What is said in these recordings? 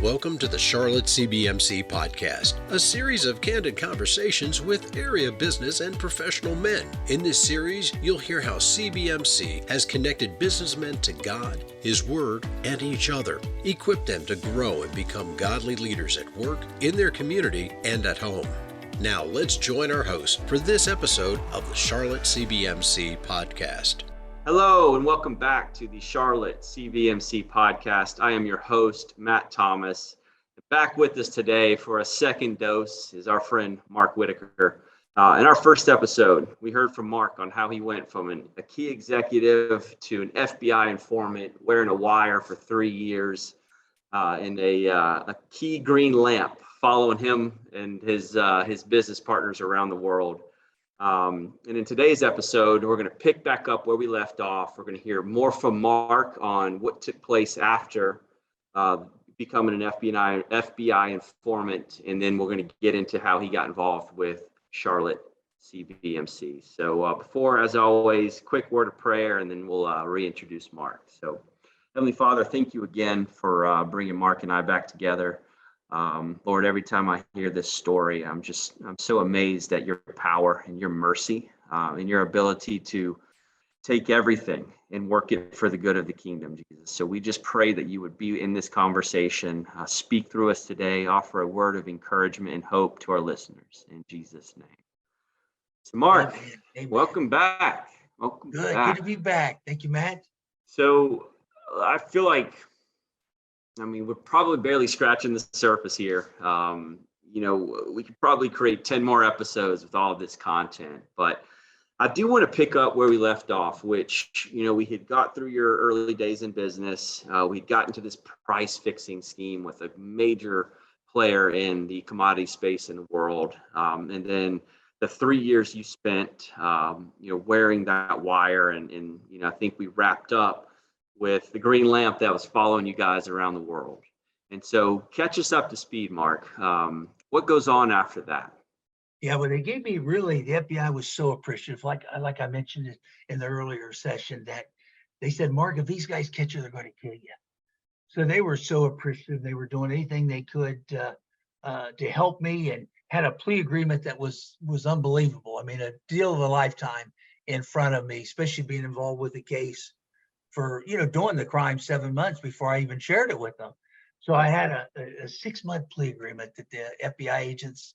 Welcome to the Charlotte CBMC podcast, a series of candid conversations with area business and professional men. In this series, you'll hear how CBMC has connected businessmen to God, His Word, and each other, equipped them to grow and become godly leaders at work, in their community, and at home. Now, let's join our host for this episode of the Charlotte CBMC podcast. Hello and welcome back to the Charlotte CBMC podcast. I am your host, Matt Thomas. Back with us today for a second dose is our friend, Mark Whitacre. In our first episode, we heard from Mark on how he went from a key executive to an FBI informant, wearing a wire for 3 years, and a key green lamp following him and his business partners around the world. And in today's episode, we're going to pick back up where we left off. We're going to hear more from Mark on what took place after becoming an FBI informant, and then we're going to get into how he got involved with Charlotte CBMC. So before, as always, quick word of prayer, and then we'll reintroduce Mark. So, Heavenly Father, thank you again for bringing Mark and I back together. Lord, every time I hear this story, I'm so amazed at your power and your mercy and your ability to take everything and work it for the good of the kingdom, Jesus. So we just pray that you would be in this conversation, speak through us today, offer a word of encouragement and hope to our listeners in Jesus' name. So Mark, Amen. Welcome back. Good to be back. Thank you, Matt. So I feel like, we're probably barely scratching the surface here. We could probably create 10 more episodes with all of this content, but I do want to pick up where we left off, which, we had got through your early days in business. We'd gotten to this price fixing scheme with a major player in the commodity space in the world. And then the 3 years you spent, wearing that wire and I think we wrapped up with the green lamp that was following you guys around the world. And so catch us up to speed, Mark. What goes on after that? Yeah, well, they gave me the FBI was so appreciative, like I mentioned in the earlier session, that they said, Mark, if these guys catch you, they're going to kill you. So they were so appreciative. They were doing anything they could to help me, and had a plea agreement that was unbelievable. A deal of a lifetime in front of me, especially being involved with the case for, doing the crime 7 months before I even shared it with them. So I had a 6-month plea agreement that the FBI agents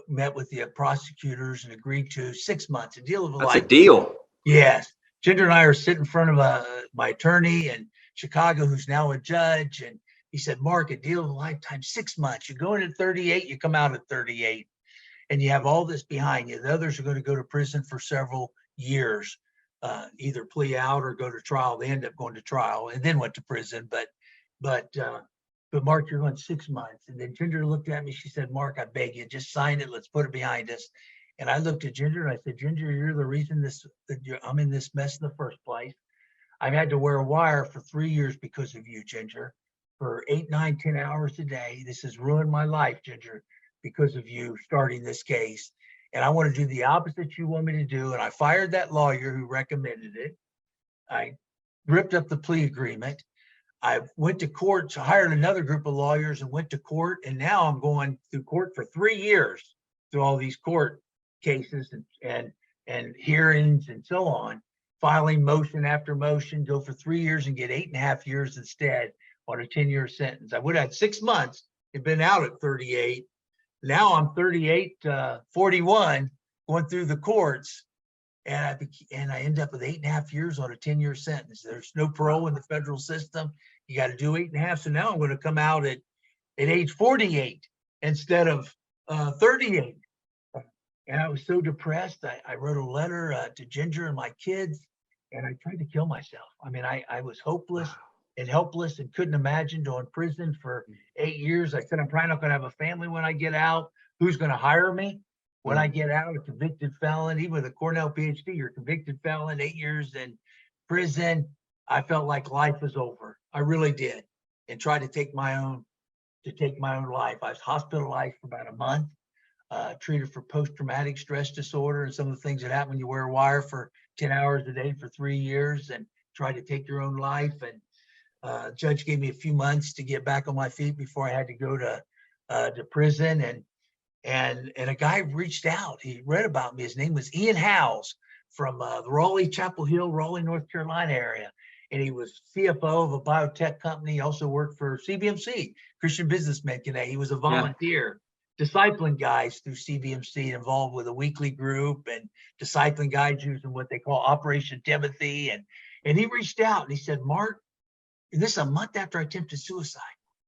met with the prosecutors and agreed to. 6 months, a deal of a lifetime. That's a deal. Yes. Ginger and I are sitting in front of my attorney in Chicago, who's now a judge. And he said, Mark, a deal of a lifetime, 6 months. You go in at 38, you come out at 38. And you have all this behind you. The others are going to go to prison for several years. Either plea out or go to trial. They end up going to trial and then went to prison. But Mark, you're going 6 months. And then Ginger looked at me. She said, Mark, I beg you, just sign it. Let's put it behind us. And I looked at Ginger and I said, Ginger, you're the reason I'm in this mess in the first place. I've had to wear a wire for 3 years because of you, Ginger, for 8, 9, 10 hours a day. This has ruined my life, Ginger, because of you starting this case. And I want to do the opposite you want me to do. And I fired that lawyer who recommended it. I ripped up the plea agreement. I went to court, so hired another group of lawyers and went to court. And now I'm going through court for 3 years through all these court cases and hearings and so on, filing motion after motion, go for 3 years and get 8.5 years instead on a 10-year sentence. I would have had 6 months and been out at 38. Now I'm 38, 41, going through the courts, and I end up with 8.5 years on a 10-year sentence. There's no parole in the federal system. You got to do 8.5. So now I'm going to come out at age 48 instead of 38. And I was so depressed. I wrote a letter to Ginger and my kids, and I tried to kill myself. I was hopeless and helpless and couldn't imagine going to prison for 8 years. I said, I'm probably not going to have a family when I get out. Who's going to hire me when I get out? A convicted felon, even with a Cornell PhD, you're a convicted felon, 8 years in prison. I felt like life was over. I really did, and tried to take my own life. I was hospitalized for about a month, treated for post-traumatic stress disorder and some of the things that happen when you wear a wire for 10 hours a day for 3 years and try to take your own life. And Judge gave me a few months to get back on my feet before I had to go to prison. And a guy reached out. He read about me. His name was Ian Howes from the Raleigh, Chapel Hill, Raleigh, North Carolina area. And he was CFO of a biotech company. He also worked for CBMC, Christian Businessmen Connect. He was a volunteer, discipling guys through CBMC, involved with a weekly group and discipling guys using what they call Operation Timothy. And he reached out and he said, Mark, and this is a month after I attempted suicide,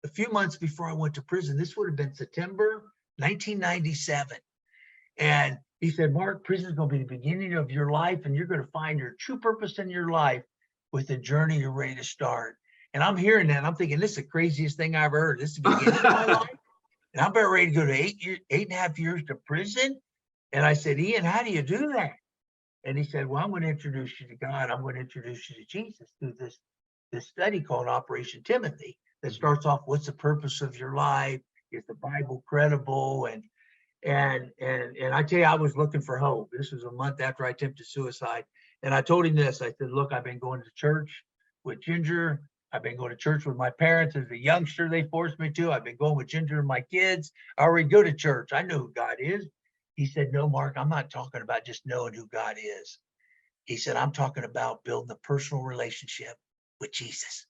a few months before I went to prison. This would have been September 1997. And he said, Mark, prison is going to be the beginning of your life, and you're going to find your true purpose in your life with the journey you're ready to start. And I'm hearing that, and I'm thinking, this is the craziest thing I ever heard. This is the beginning of my life. And I'm about ready to go to 8.5 years to prison. And I said, Ian, how do you do that? And he said, well, I'm going to introduce you to God. I'm going to introduce you to Jesus through this study called Operation Timothy that starts off, what's the purpose of your life? Is the Bible credible? And I tell you, I was looking for hope. This was a month after I attempted suicide. And I told him this. I said, look, I've been going to church with Ginger. I've been going to church with my parents as a youngster. They forced me to. I've been going with Ginger and my kids. I already go to church. I know who God is. He said, no, Mark, I'm not talking about just knowing who God is. He said, I'm talking about building a personal relationship with Jesus.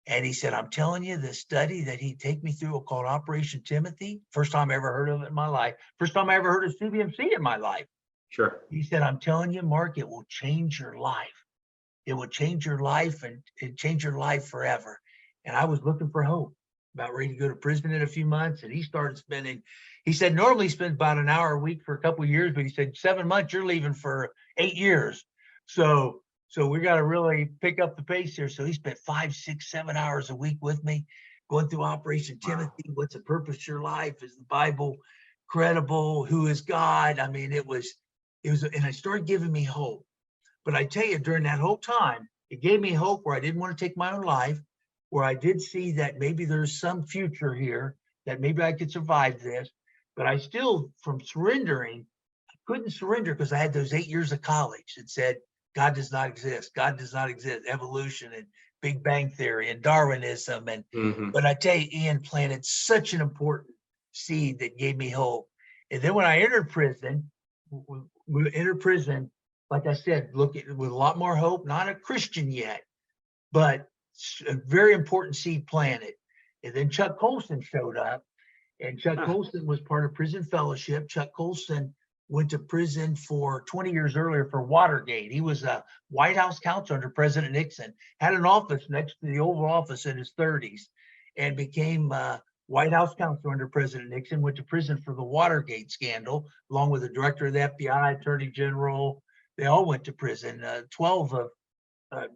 And he said, I'm telling you, the study that he'd take me through called Operation Timothy, first time I ever heard of it in my life, first time I ever heard of CBMC in my life. Sure. He said, I'm telling you, Mark, it will change your life. It will change your life and change your life forever. And I was looking for hope, about ready to go to prison in a few months. And he started spending, he said, normally he spends about an hour a week for a couple of years, but he said, 7 months, you're leaving for 8 years. So we got to really pick up the pace here. So he spent 5, 6, 7 hours a week with me, going through Operation Timothy. What's the purpose of your life? Is the Bible credible? Who is God? I mean, it was, and it started giving me hope. But I tell you, during that whole time, it gave me hope where I didn't want to take my own life, where I did see that maybe there's some future here, that maybe I could survive this. But I still, from surrendering, I couldn't surrender because I had those 8 years of college that said, God does not exist. God does not exist. Evolution and Big Bang Theory and Darwinism. And but I tell you, Ian planted such an important seed that gave me hope. And then when I entered prison, like I said, looking with a lot more hope, not a Christian yet, but a very important seed planted. And then Chuck Colson showed up, and Chuck Colson was part of Prison Fellowship. Chuck Colson went to prison for 20 years earlier for Watergate. He was a White House counsel under President Nixon, had an office next to the Oval Office in his 30s, and became White House counsel under President Nixon, went to prison for the Watergate scandal, along with the director of the FBI, Attorney General. They all went to prison. 12 of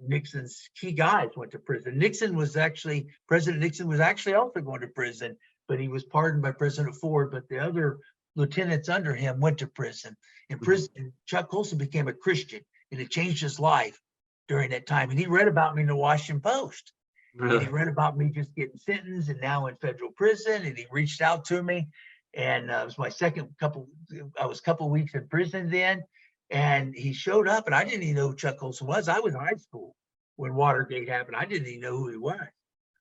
Nixon's key guys went to prison. President Nixon was actually also going to prison, but he was pardoned by President Ford, but the other lieutenants under him went to prison. In prison, Chuck Colson became a Christian, and it changed his life during that time. And he read about me in the Washington Post. Really? And he read about me just getting sentenced and now in federal prison. And he reached out to me, and it was my I was a couple of weeks in prison then. And he showed up, and I didn't even know who Chuck Colson was. I was in high school when Watergate happened. I didn't even know who he was.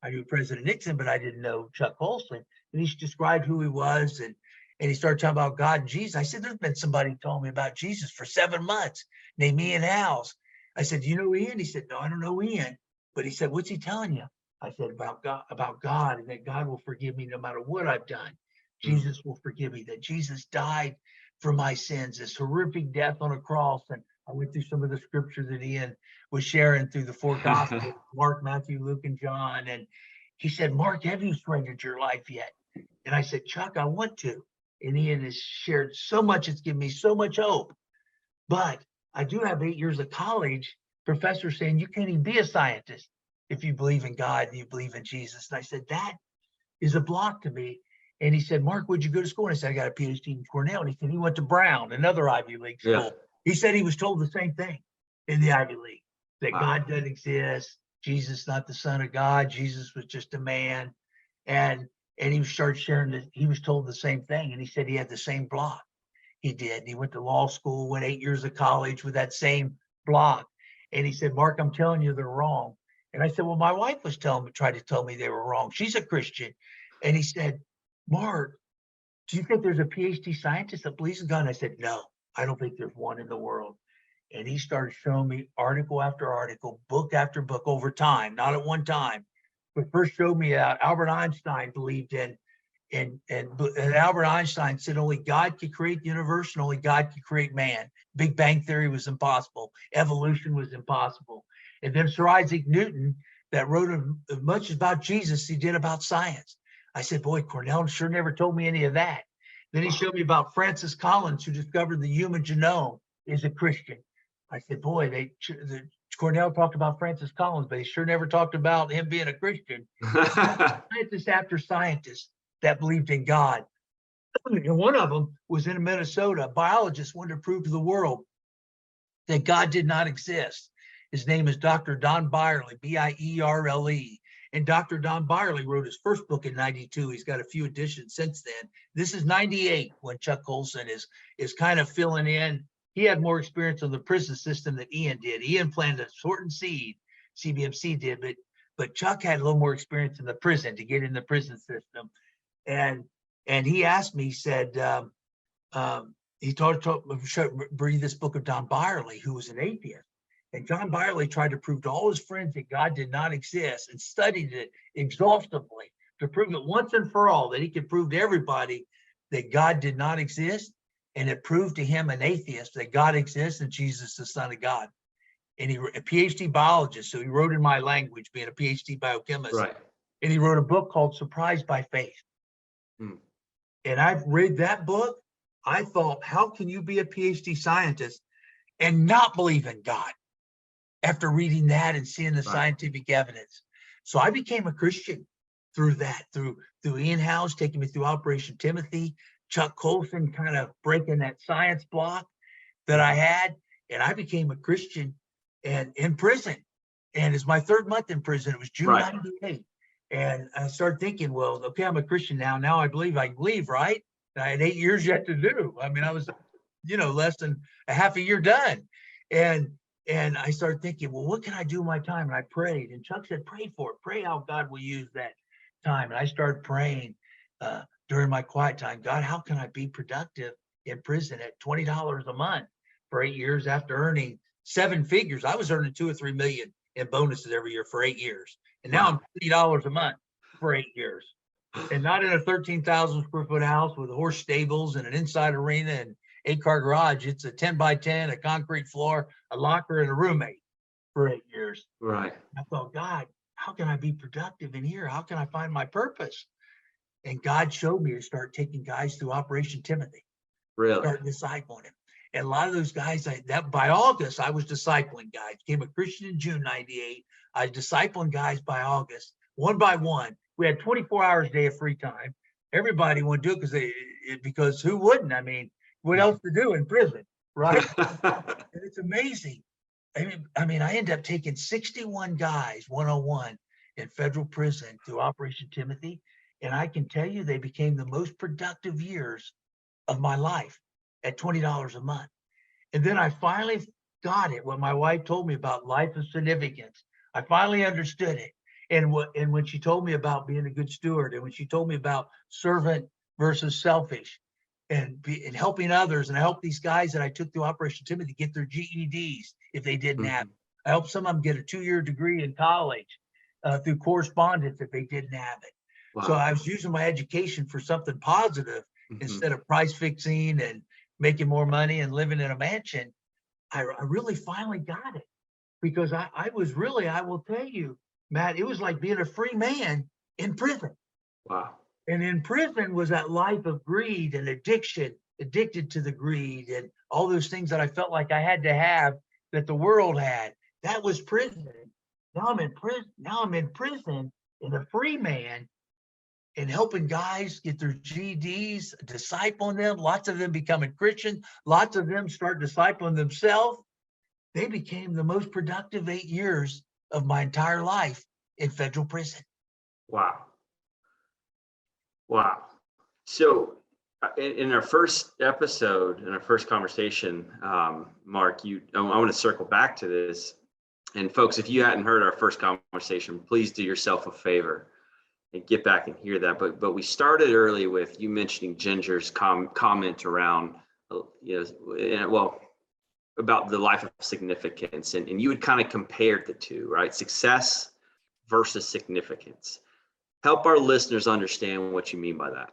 I knew President Nixon, but I didn't know Chuck Colson. And he described who he was, and he started talking about God and Jesus. I said, there's been somebody told me about Jesus for 7 months named Ian Howes. I said, do you know Ian? He said, no, I don't know Ian. But he said, what's he telling you? I said, about God, and that God will forgive me no matter what I've done. Jesus will forgive me, that Jesus died for my sins, this horrific death on a cross. And I went through some of the scripture that Ian was sharing through the 4 Gospels, Mark, Matthew, Luke, and John. And he said, Mark, have you surrendered your life yet? And I said, Chuck, I want to. And Ian has shared so much. It's given me so much hope. But I do have 8 years of college, professors saying you can't even be a scientist if you believe in God and you believe in Jesus. And I said, that is a block to me. And he said, Mark, where'd you go to school? And I said, I got a PhD in Cornell. And he said, he went to Brown, another Ivy League school. Yeah. He said he was told the same thing in the Ivy League, that God doesn't exist. Jesus not the Son of God. Jesus was just a man. And he started sharing that he was told the same thing. And he said he had the same block. He did. And he went to law school, went 8 years of college with that same block. And he said, Mark, I'm telling you, they're wrong. And I said, well, my wife was tried to tell me they were wrong. She's a Christian. And he said, Mark, do you think there's a PhD scientist that believes in God? And I said, no, I don't think there's one in the world. And he started showing me article after article, book after book over time, not at one time, but first showed me that Albert Einstein believed in, and Albert Einstein said only God could create the universe and only God could create man. Big Bang Theory was impossible. Evolution was impossible. And then Sir Isaac Newton, that wrote as much about Jesus as he did about science. I said, boy, Cornell sure never told me any of that. Then he showed me about Francis Collins, who discovered the human genome, is a Christian. I said, boy, Cornell talked about Francis Collins, but he sure never talked about him being a Christian. Scientist after scientist that believed in God. And one of them was in Minnesota. A biologist wanted to prove to the world that God did not exist. His name is Dr. Don Byerly, Bierle. And Dr. Don Byerly wrote his first book in 92. He's got a few editions since then. This is 98 when Chuck Colson is kind of filling in. He had more experience on the prison system than Ian did. Ian planted a shortened seed, CBMC did, but Chuck had a little more experience in the prison to get in the prison system. And he asked me, he said, he read this book of Don Byerly, who was an atheist. And John Byerly tried to prove to all his friends that God did not exist and studied it exhaustively to prove it once and for all, that he could prove to everybody that God did not exist. And it proved to him, an atheist, that God exists and Jesus is the Son of God. And he a PhD biologist, so he wrote in my language, being a PhD biochemist. Right. And he wrote a book called Surprised by Faith. And I've read that book. I thought, how can you be a PhD scientist and not believe in God after reading that and seeing the scientific evidence? So I became a Christian through that, through Ian House taking me through Operation Timothy, Chuck Colson kind of breaking that science block that I had, and I became a Christian and in prison. And it's my third month in prison. It was June 98. And I started thinking, well, okay, I'm a Christian now. Now I believe I can leave, right? And I had 8 years yet to do. I mean, I was, less than a half a year done. And I started thinking, well, what can I do with my time? And I prayed. And Chuck said, pray for it. Pray how God will use that time. And I started praying during my quiet time. God, how can I be productive in prison at $20 a month for 8 years after earning 7 figures? I was earning 2 or 3 million in bonuses every year for 8 years. And now I'm $20 a month for 8 years. And not in a 13,000 square foot house with horse stables and an inside arena and 8-car garage. It's a 10 by 10, a concrete floor, a locker, and a roommate for 8 years. Right. I thought, God, how can I be productive in here? How can I find my purpose? And God showed me to start taking guys through Operation Timothy. Really? Start discipling him. And a lot of those guys, by August, I was discipling guys. Became a Christian in June 98. I was discipling guys by August, one by one. We had 24 hours a day of free time. Everybody would do it because who wouldn't? I mean, what else to do in prison, right? And it's amazing. I mean, I ended up taking 61 guys, 101, in federal prison through Operation Timothy. And I can tell you they became the most productive years of my life at $20 a month. And then I finally got it when my wife told me about life of significance. I finally understood it. And when she told me about being a good steward, and when she told me about servant versus selfish and helping others, and I helped these guys that I took through Operation Timothy get their GEDs if they didn't have it. I helped some of them get a 2-year degree in college through correspondence if they didn't have it. Wow. So I was using my education for something positive instead of price fixing and making more money and living in a mansion. I really finally got it, because I will tell you, Matt, it was like being a free man in prison. Wow. And in prison was that life of greed and addiction, addicted to the greed and all those things that I felt like I had to have that the world had. That was prison. Now I'm in prison. And a free man, and helping guys get their GEDs, discipling them. Lots of them becoming Christian. Lots of them start discipling themselves. They became the most productive 8 years of my entire life in federal prison. Wow. Wow. So in our first episode, in our first conversation, Mark, I want to circle back to this. And folks, if you hadn't heard our first conversation, please do yourself a favor and get back and hear that. But we started early with you mentioning Ginger's comment around, about the life of significance. And you had kind of compared the two, right? Success versus significance. Help our listeners understand what you mean by that.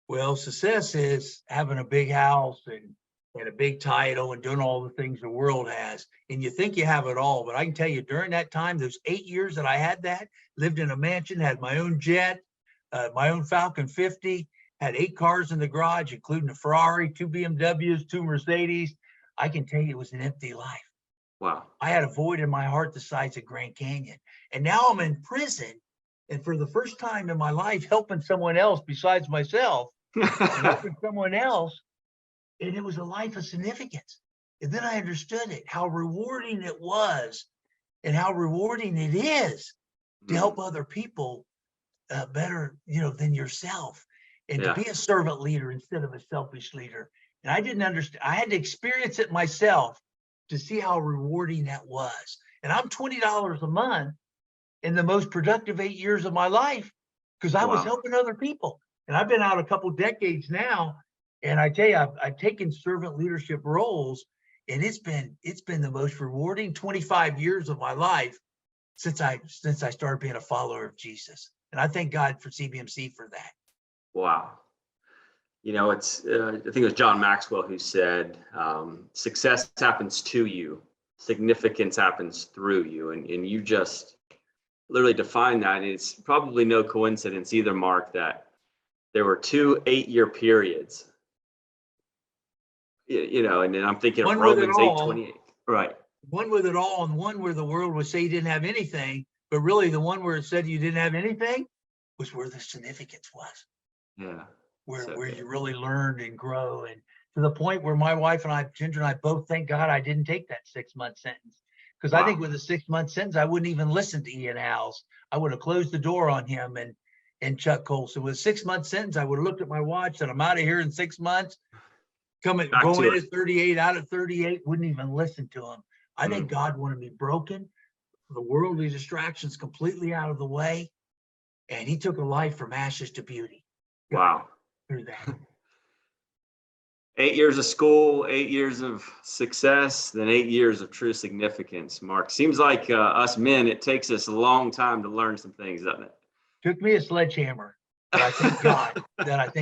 Well, success is having a big house and a big title and doing all the things the world has. And you think you have it all. But I can tell you, during that time, those 8 years that I had that, lived in a mansion, had my own jet, my own Falcon 50, had 8 cars in the garage, including a Ferrari, 2 BMWs, 2 Mercedes. I can tell you it was an empty life. Wow. I had a void in my heart the size of Grand Canyon. And now I'm in prison. And for the first time in my life, helping someone else besides myself, and helping someone else, and it was a life of significance. And then I understood it, how rewarding it was and how rewarding it is to help other people better, than yourself, and to be a servant leader instead of a selfish leader. And I didn't understand. I had to experience it myself to see how rewarding that was. And I'm $20 a month in the most productive 8 years of my life because I was helping other people. And I've been out a couple decades now. And I tell you, I've taken servant leadership roles, and it's been the most rewarding 25 years of my life since I started being a follower of Jesus. And I thank God for CBMC for that. Wow. It's I think it was John Maxwell who said, success happens to you, significance happens through you. And you just literally defined that. And it's probably no coincidence either, Mark, that there were 2 8-year periods. And then I'm thinking of Romans 8:28. Right. One with it all, and one where the world would say you didn't have anything, but really the one where it said you didn't have anything was where the significance was. Yeah. Where you really learned and grow, and to the point where my wife and I, Ginger and I, both thank God I didn't take that 6-month sentence. Because I think with a 6-month sentence, I wouldn't even listen to Ian Howes. I would have closed the door on him and Chuck Colson. With a 6-month sentence, I would have looked at my watch, said, I'm out of here in 6 months. Going in at 38, out at 38, wouldn't even listen to him. I think God wanted me broken, the worldly distractions completely out of the way, and he took a life from ashes to beauty. Wow. Through that. 8 years of school, 8 years of success, then 8 years of true significance. Mark, seems like us men, it takes us a long time to learn some things, doesn't it? Took me a sledgehammer, but I thank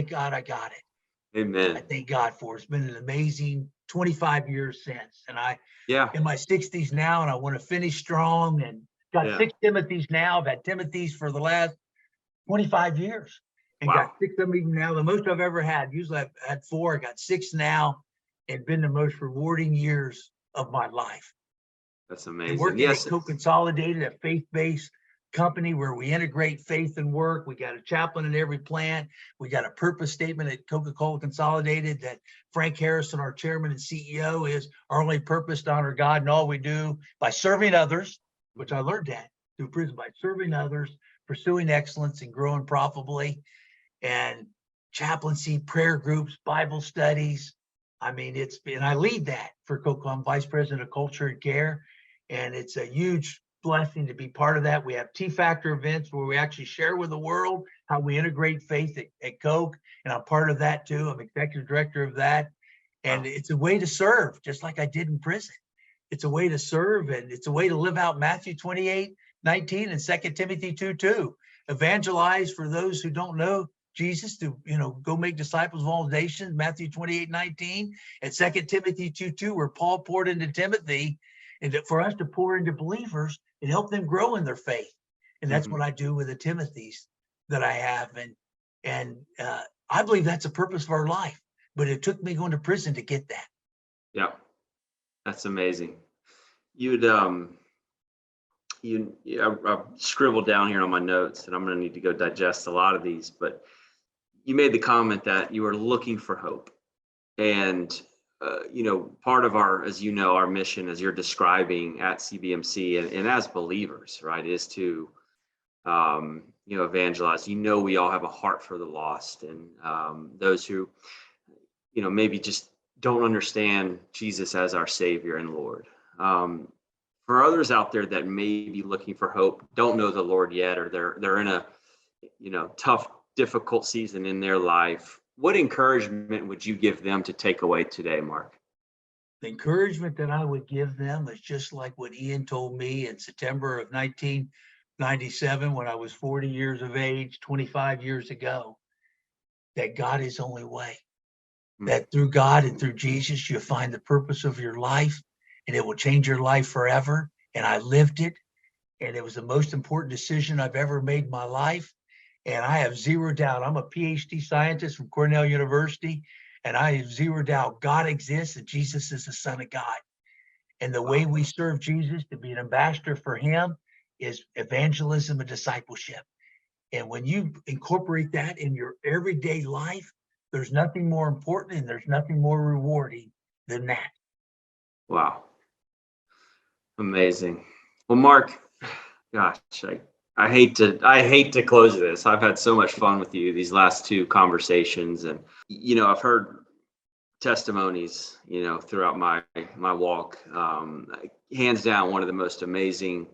God I got it. Amen. I thank God for it. It's been an amazing 25 years since. And in my 60s now, and I want to finish strong, and got 6 Timothys now. I've had Timothys for the last 25 years and got 6 of them even now. The most I've ever had. Usually I've had 4. I got 6 now, and been the most rewarding years of my life. That's amazing. And working at Co-Consolidated, a faith-based company where we integrate faith and work. We got a chaplain in every plant. We got a purpose statement at Coca-Cola Consolidated that Frank Harrison, our chairman and CEO, is our only purpose to honor God in all we do by serving others, which I learned that through prison, by serving others, pursuing excellence, and growing profitably. And chaplaincy, prayer groups, Bible studies. I mean, I lead that for Coca-Cola. I'm vice president of culture and care. And it's a huge blessing to be part of that. We have T-Factor events where we actually share with the world how we integrate faith at Coke. And I'm part of that too. I'm executive director of that. And it's a way to serve, just like I did in prison. It's a way to serve, and it's a way to live out Matthew 28:19 and 2 Timothy 2:2. Evangelize for those who don't know Jesus, to go make disciples of all nations, Matthew 28:19, and 2 Timothy 2:2, where Paul poured into Timothy, and for us to pour into believers and help them grow in their faith. And that's what I do with the Timothys that I have. And I believe that's the purpose of our life. But it took me going to prison to get that. Yeah, that's amazing. I scribbled down here on my notes, and I'm going to need to go digest a lot of these, but you made the comment that you were looking for hope. And, part of our mission, as you're describing at CBMC and as believers, right, is to, evangelize. We all have a heart for the lost, and those who, maybe just don't understand Jesus as our Savior and Lord. for others out there that may be looking for hope, don't know the Lord yet, or they're in a tough, difficult season in their life, what encouragement would you give them to take away today, Mark? The encouragement that I would give them is just like what Ian told me in September of 1997 when I was 40 years of age, 25 years ago, that God is the only way. That through God and through Jesus, you find the purpose of your life, and it will change your life forever. And I lived it, and it was the most important decision I've ever made in my life. And I have zero doubt. I'm a PhD scientist from Cornell University, and I have zero doubt God exists and Jesus is the Son of God. And the way we serve Jesus to be an ambassador for him is evangelism and discipleship. And when you incorporate that in your everyday life, there's nothing more important and there's nothing more rewarding than that. Wow. Amazing. Well, Mark, gosh, I hate to close this. I've had so much fun with you these last two conversations, and I've heard testimonies, throughout my walk. Hands down, one of the most amazing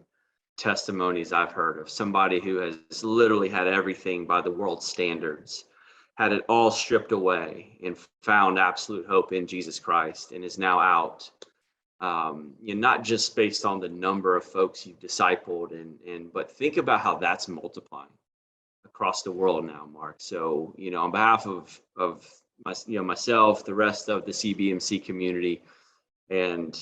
testimonies I've heard of somebody who has literally had everything by the world's standards, had it all stripped away, and found absolute hope in Jesus Christ, and is now out. Not just based on the number of folks you've discipled, but think about how that's multiplying across the world now, Mark. So, on behalf of myself, the rest of the CBMC community, and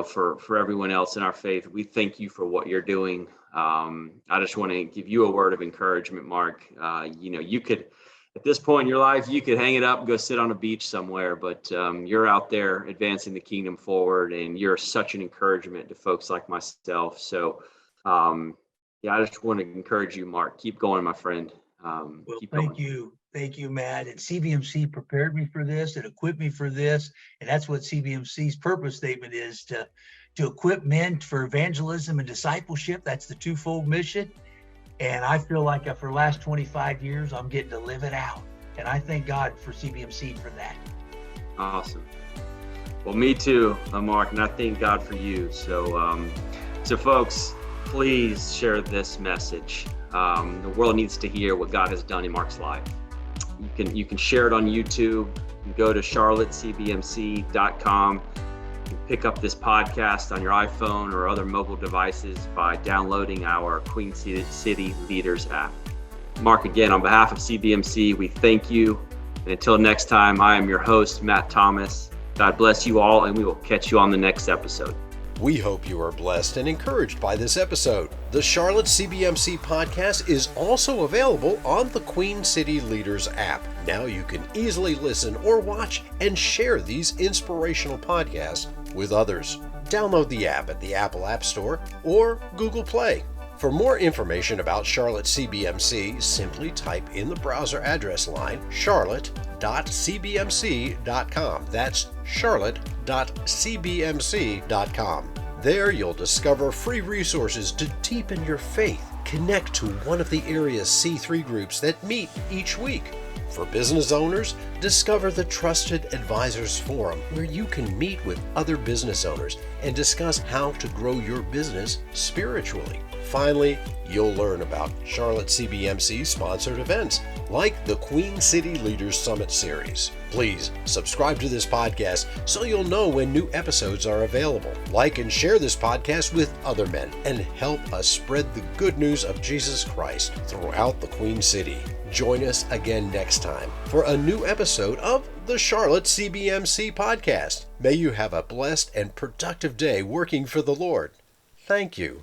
for everyone else in our faith, we thank you for what you're doing. I just want to give you a word of encouragement, Mark. You could, at this point in your life, you could hang it up and go sit on a beach somewhere, but you're out there advancing the kingdom forward, and you're such an encouragement to folks like myself. So, I just want to encourage you, Mark. Keep going, my friend. Thank you. Thank you, Matt. And CBMC prepared me for this and equipped me for this. And that's what CBMC's purpose statement is, to equip men for evangelism and discipleship. That's the twofold mission. And I feel like for the last 25 years, I'm getting to live it out. And I thank God for CBMC for that. Awesome. Well, me too, Mark, and I thank God for you. So folks, please share this message. The world needs to hear what God has done in Mark's life. You can share it on YouTube. You can go to charlottecbmc.com. You can pick up this podcast on your iPhone or other mobile devices by downloading our Queen City Leaders app. Mark, again, on behalf of CBMC, we thank you. And until next time, I am your host, Matt Thomas. God bless you all, and we will catch you on the next episode. We hope you are blessed and encouraged by this episode. The Charlotte CBMC podcast is also available on the Queen City Leaders app. Now you can easily listen or watch and share these inspirational podcasts with others. Download the app at the Apple App Store or Google Play. For more information about Charlotte CBMC, simply type in the browser address line charlotte.cbmc.com. That's charlotte.cbmc.com. There you'll discover free resources to deepen your faith. Connect to one of the area's C3 groups that meet each week. For business owners, discover the Trusted Advisors Forum, where you can meet with other business owners and discuss how to grow your business spiritually. Finally, you'll learn about Charlotte CBMC sponsored events like the Queen City Leaders Summit Series. Please subscribe to this podcast so you'll know when new episodes are available. Like and share this podcast with other men and help us spread the good news of Jesus Christ throughout the Queen City. Join us again next time for a new episode of the Charlotte CBMC podcast. May you have a blessed and productive day working for the Lord. Thank you.